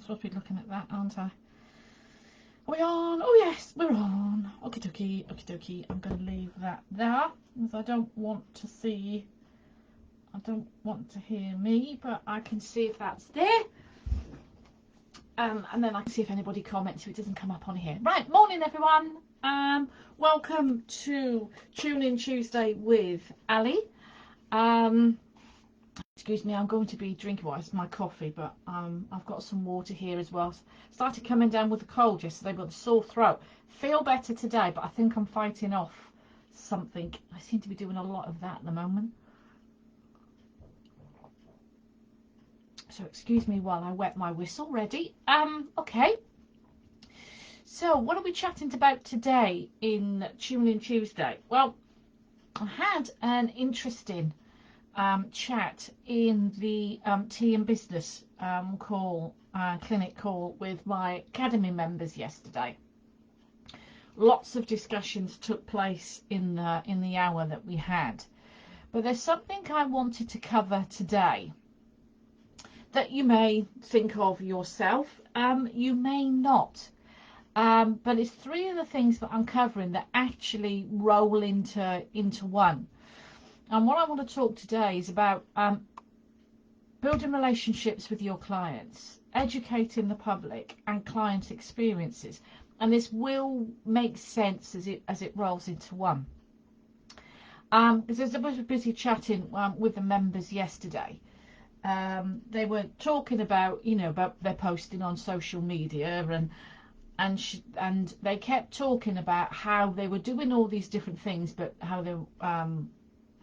supposed to be looking at that, aren't I? Are we on? Oh yes, we're on. Okie dokie, okie dokie. I'm going to leave that there, because I don't want to see, I don't want to hear me, but I can see if that's there. And then I can see if anybody comments, if it doesn't come up on here. Right, morning everyone. Welcome to Tune In Tuesday with Ali. Excuse me, I'm going to be drinking my coffee, but I've got some water here as well. Started coming down with a cold yesterday, but a sore throat. Feel better today, but I think I'm fighting off something. I seem to be doing a lot of that at the moment. So excuse me while I wet my whistle. Ready? Okay. So what are we chatting about today in Tune In Tuesday? Well, I had an interesting chat in the Tea and Business clinic call with my academy members yesterday. Lots of discussions took place in the hour that we had, but there's something I wanted to cover today that you may think of yourself, you may not, but it's three of the things that I'm covering that actually roll into one. And what I want to talk today is about building relationships with your clients, educating the public, and client experiences. And this will make sense as it rolls into one. Because I was busy chatting with the members yesterday. They were talking about, about their posting on social media, and they kept talking about how they were doing all these different things, but how they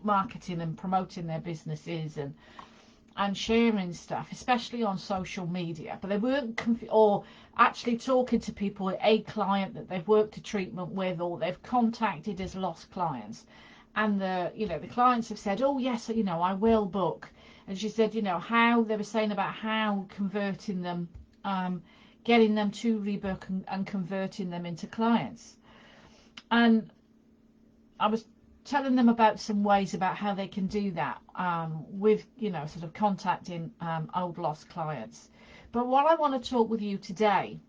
marketing and promoting their businesses and sharing stuff, especially on social media, but they weren't or actually talking to people, a client that they've worked a treatment with or they've contacted as lost clients, and the clients have said, oh yes, I will book. And she said, how they were saying about how converting them, getting them to rebook and converting them into clients. And I was telling them about some ways about how they can do that with, sort of contacting old lost clients. But what I want to talk with you today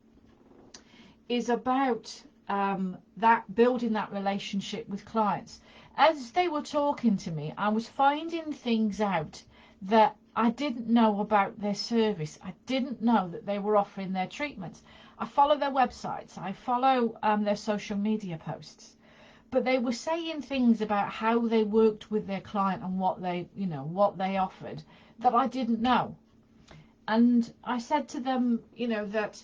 is about that building that relationship with clients. As they were talking to me, I was finding things out that I didn't know about their service. I didn't know that they were offering their treatments. I follow their websites. I follow their social media posts. But they were saying things about how they worked with their client and what they offered that I didn't know. And I said to them, that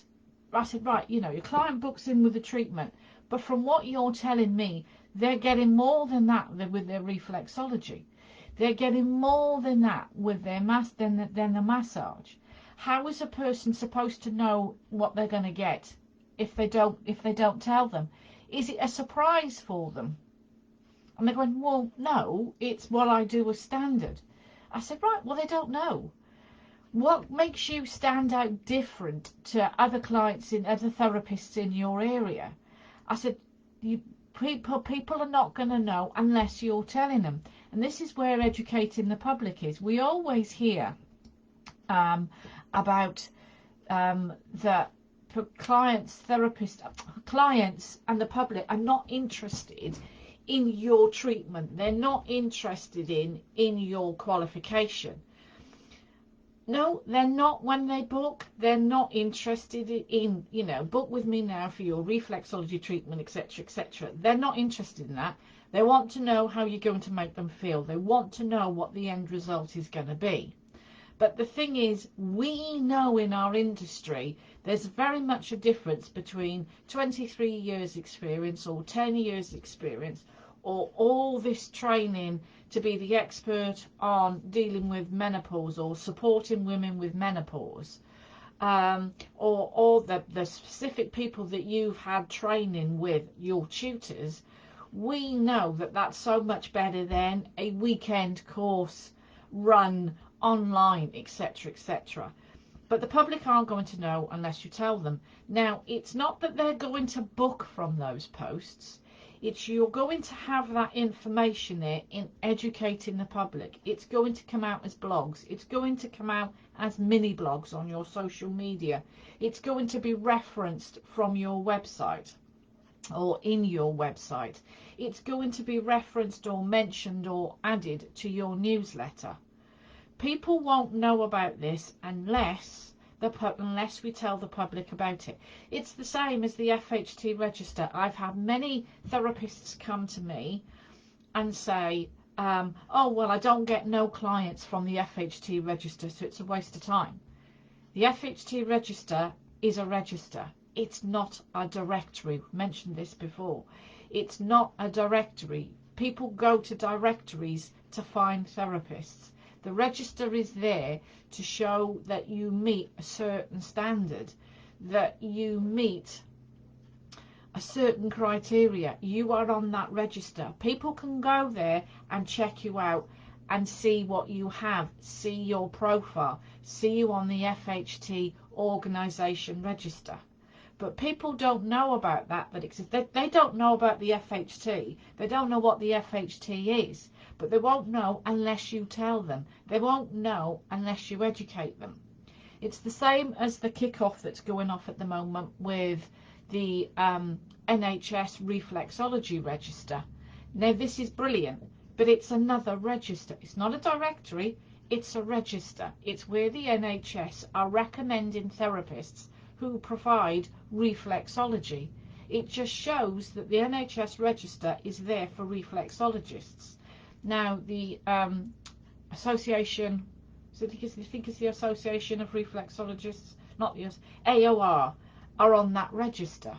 I said, right, your client books in with a treatment, but from what you're telling me, they're getting more than that with their reflexology. They're getting more than that with their than the massage. How is a person supposed to know what they're going to get if they don't tell them? Is it a surprise for them? And they're going, well, no, it's what I do as standard. I said, right, well, they don't know. What makes you stand out different to other clients in other therapists in your area? I said, people are not going to know unless you're telling them. And this is where educating the public is. We always hear about that clients, therapists, clients and the public are not interested in your treatment. They're not interested in your qualification. No, they're not. When they book, they're not interested in, book with me now for your reflexology treatment, etc., etc. They're not interested in that. They want to know how you're going to make them feel. They want to know what the end result is going to be. But the thing is, we know in our industry, there's very much a difference between 23 years experience or 10 years experience or all this training to be the expert on dealing with menopause or supporting women with menopause, or the specific people that you've had training with, your tutors. We know that that's so much better than a weekend course run online, etc., etc. But the public aren't going to know unless you tell them. Now, it's not that they're going to book from those posts. You're going to have that information there in educating the public. It's going to come out as blogs. It's going to come out as mini blogs on your social media. It's going to be referenced from your website or in your website. It's going to be referenced or mentioned or added to your newsletter. People won't know about this unless we tell the public about it. It's the same as the FHT register. I've had many therapists come to me and say, oh, well, I don't get no clients from the FHT register, so it's a waste of time. The FHT register is a register. It's not a directory. We've mentioned this before. It's not a directory. People go to directories to find therapists. The register is there to show that you meet a certain standard, that you meet a certain criteria. You are on that register. People can go there and check you out and see what you have, see your profile, see you on the FHT organisation register. But people don't know about that exists. They don't know about the FHT. They don't know what the FHT is. But they won't know unless you tell them. They won't know unless you educate them. It's the same as the kick-off that's going off at the moment with the NHS reflexology register. Now, this is brilliant, but it's another register. It's not a directory, it's a register. It's where the NHS are recommending therapists who provide reflexology. It just shows that the NHS register is there for reflexologists. Now, the association, so I think it's the Association of Reflexologists, not the AOR, are on that register.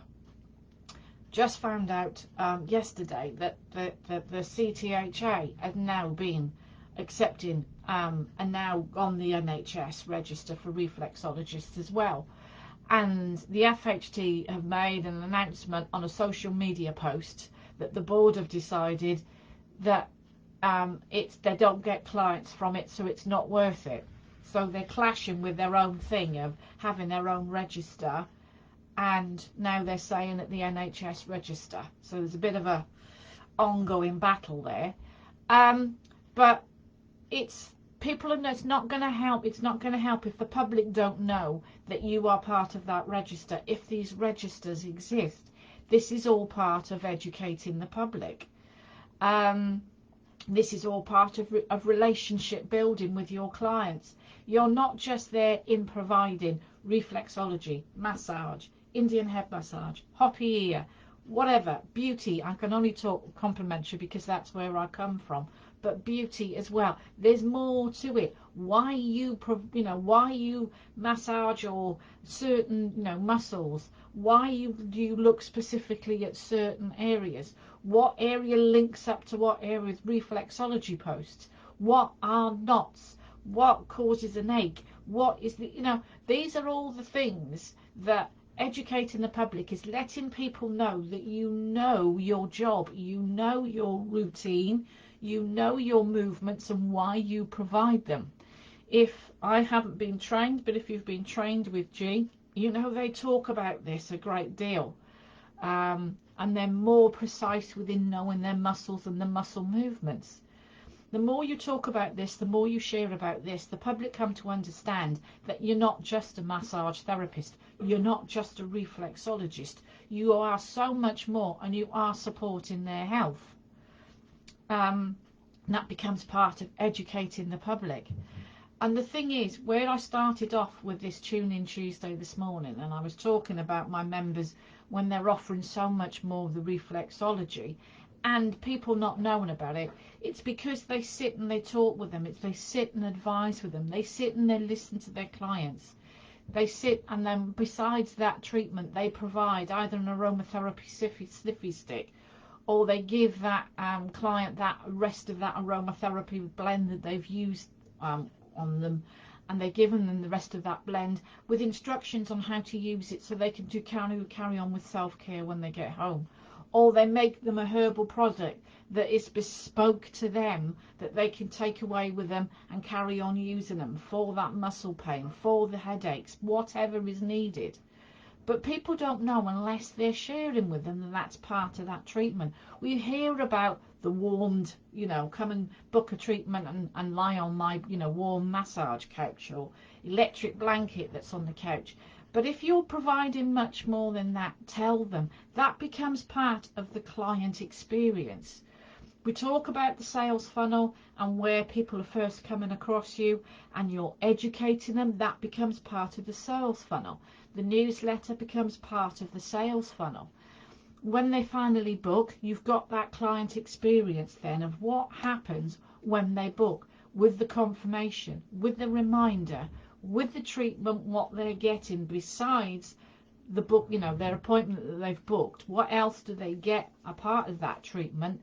Just found out yesterday that the CTHA have now been accepting and now on the NHS register for reflexologists as well. And the FHT have made an announcement on a social media post that the board have decided that they don't get clients from it, so it's not worth it. So they're clashing with their own thing of having their own register, and now they're saying at the NHS register. So there's a bit of a ongoing battle there. But it's not going to help. It's not going to help if the public don't know that you are part of that register. If these registers exist, this is all part of educating the public. This is all part of relationship building with your clients. You're not just there in providing reflexology, massage, Indian head massage, hoppy ear, whatever, beauty. I can only talk complimentary because that's where I come from, but beauty as well. There's more to it. Why you massage or certain muscles? Why do you look specifically at certain areas? What area links up to what area with reflexology posts? What are knots? What causes an ache? What is these are all the things that educating the public is letting people know that you know your job, you know your routine, you know your movements and why you provide them. If I haven't been trained, but if you've been trained with G, they talk about this a great deal. And they're more precise within knowing their muscles and the muscle movements. The more you talk about this, the more you share about this, the public come to understand that you're not just a massage therapist, you're not just a reflexologist, you are so much more, and you are supporting their health. That becomes part of educating the public. And the thing is, where I started off with this Tune In Tuesday this morning, and I was talking about my members when they're offering so much more of the reflexology and people not knowing about it, it's because they sit and they talk with them. They sit and advise with them. They sit and they listen to their clients. They sit, and then besides that treatment, they provide either an aromatherapy sniffy stick, or they give that client that rest of that aromatherapy blend that they've used on them, and they're giving them the rest of that blend with instructions on how to use it so they can carry on with self-care when they get home. Or they make them a herbal product that is bespoke to them, that they can take away with them and carry on using them for that muscle pain, for the headaches, whatever is needed. But people don't know unless they're sharing with them that that's part of that treatment. We hear about the warmed, come and book a treatment and lie on my, warm massage couch or electric blanket that's on the couch. But if you're providing much more than that, tell them. That becomes part of the client experience. We talk about the sales funnel and where people are first coming across you and you're educating them. That becomes part of the sales funnel. The newsletter becomes part of the sales funnel. When they finally book, you've got that client experience then of what happens when they book, with the confirmation, with the reminder, with the treatment, what they're getting besides the book, their appointment that they've booked. What else do they get a part of that treatment?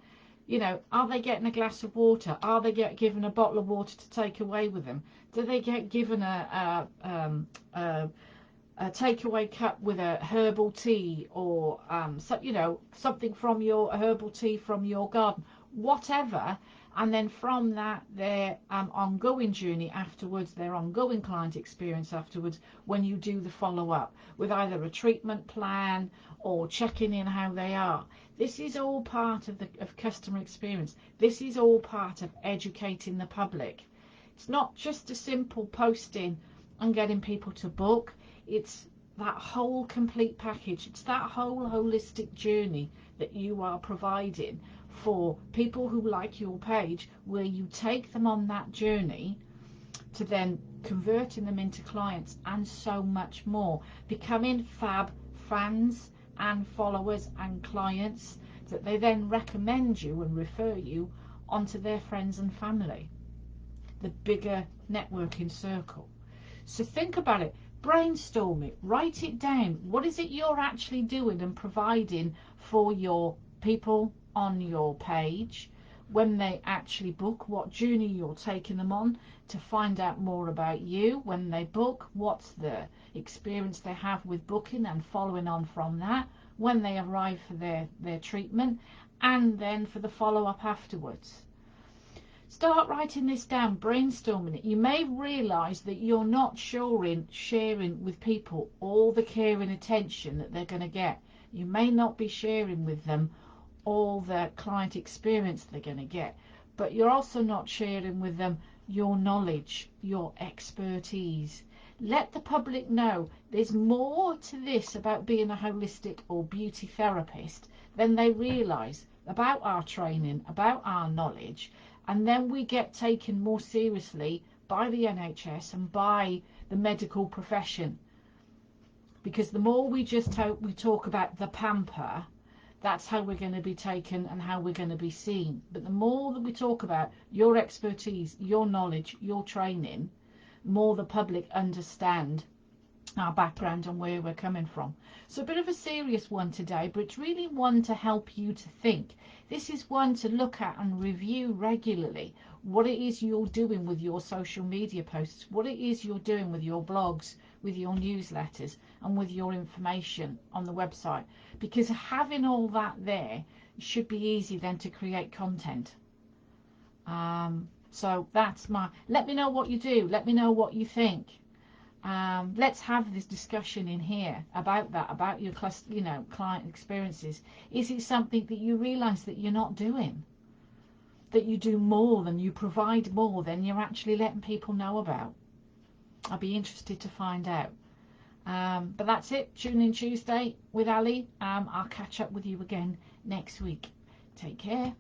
Are they getting a glass of water? Are they given a bottle of water to take away with them? Do they get given a takeaway cup with a herbal tea, or something from your herbal tea from your garden, whatever? And then from that, their ongoing journey afterwards, their ongoing client experience afterwards, when you do the follow-up with either a treatment plan or checking in how they are. This is all part of customer experience. This is all part of educating the public. It's not just a simple posting and getting people to book. It's that whole complete package. It's that whole holistic journey that you are providing for people who like your page, where you take them on that journey to then converting them into clients and so much more, becoming fab fans and followers and clients that they then recommend you and refer you onto their friends and family, the bigger networking circle. So think about it, brainstorm it, write it down. What is it you're actually doing and providing for your people on your page when they actually book? What journey you're taking them on to find out more about you when they book? What's the experience they have with booking and following on from that when they arrive for their treatment, and then for the follow-up afterwards? Start writing this down, brainstorming it. You may realise that you're not sharing with people all the care and attention that they're going to get. You may not be sharing with them all the client experience they're going to get, but you're also not sharing with them your knowledge, your expertise. Let the public know there's more to this about being a holistic or beauty therapist than they realise about our training, about our knowledge. And then we get taken more seriously by the NHS and by the medical profession, because the more we talk about the pamper, that's how we're going to be taken and how we're going to be seen. But the more that we talk about your expertise, your knowledge, your training, the more the public understand our background and where we're coming from. So a bit of a serious one today, but it's really one to help you to think. This is one to look at and review regularly, what it is you're doing with your social media posts, what it is you're doing with your blogs, with your newsletters, and with your information on the website. Because having all that there should be easy then to create content. So that's let me know what you do. Let me know what you think. Let's have this discussion in here about that, about your client experiences. Is it something that you realise that you're not doing? That you do more than, you provide more than you're actually letting people know about? I'd be interested to find out. But that's it. Tune in Tuesday with Ali. I'll catch up with you again next week. Take care.